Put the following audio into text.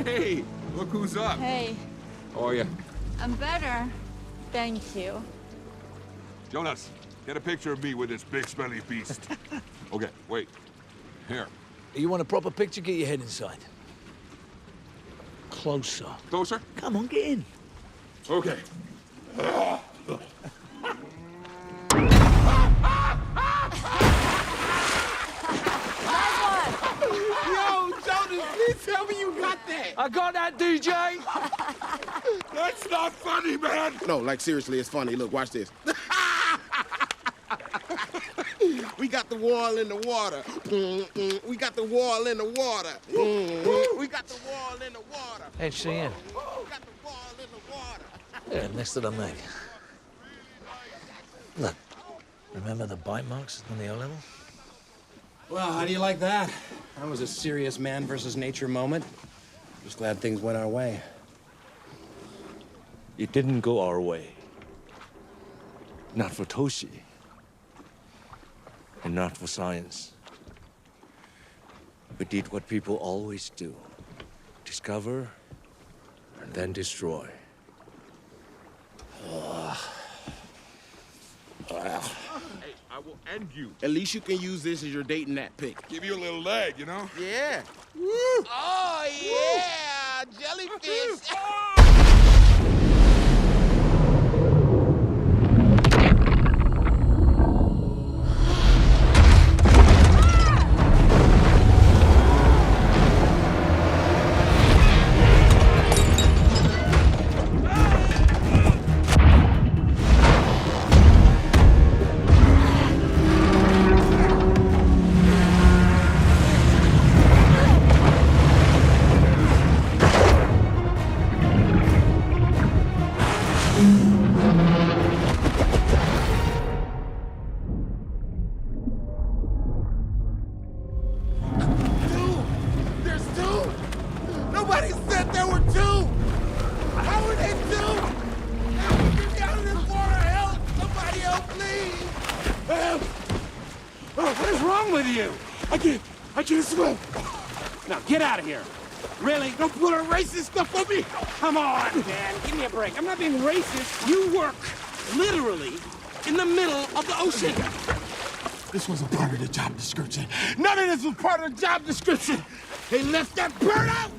Hey, look who's up. Hey, How are you? I'm better. Thank you. Jonas, get a picture of me with this big smelly beast. Okay, wait. Here. You want a proper picture? Get your head inside. Closer. Closer? Come on, get in. Okay. Yo, Jonas, please tell me you got that. I got that, DJ. That's not funny, man! No, like seriously, it's funny. Look, watch this. We got the wall in the water. We got the wall in the water. We got the wall in the water. Hey, Cheyenne. We got the wall in the water. Yeah, next to the Meg. Look, remember the bite marks on the O-level? Well, how do you like that? That was a serious man versus nature moment. Just glad things went our way. It didn't go our way. Not for Toshi. And not for science. We did what people always do. Discover, and then destroy. Hey, I will end you. At least you can use this as your dating that pic. Give you a little leg, you know? Yeah. Woo. Oh, yeah. Jellyfish. I can't swim. Now, get out of here. Really? Don't put a racist stuff on me. Come on, man. Give me a break. I'm not being racist. You work literally in the middle of the ocean. This wasn't part of the job description. None of this was part of the job description. They left that bird out.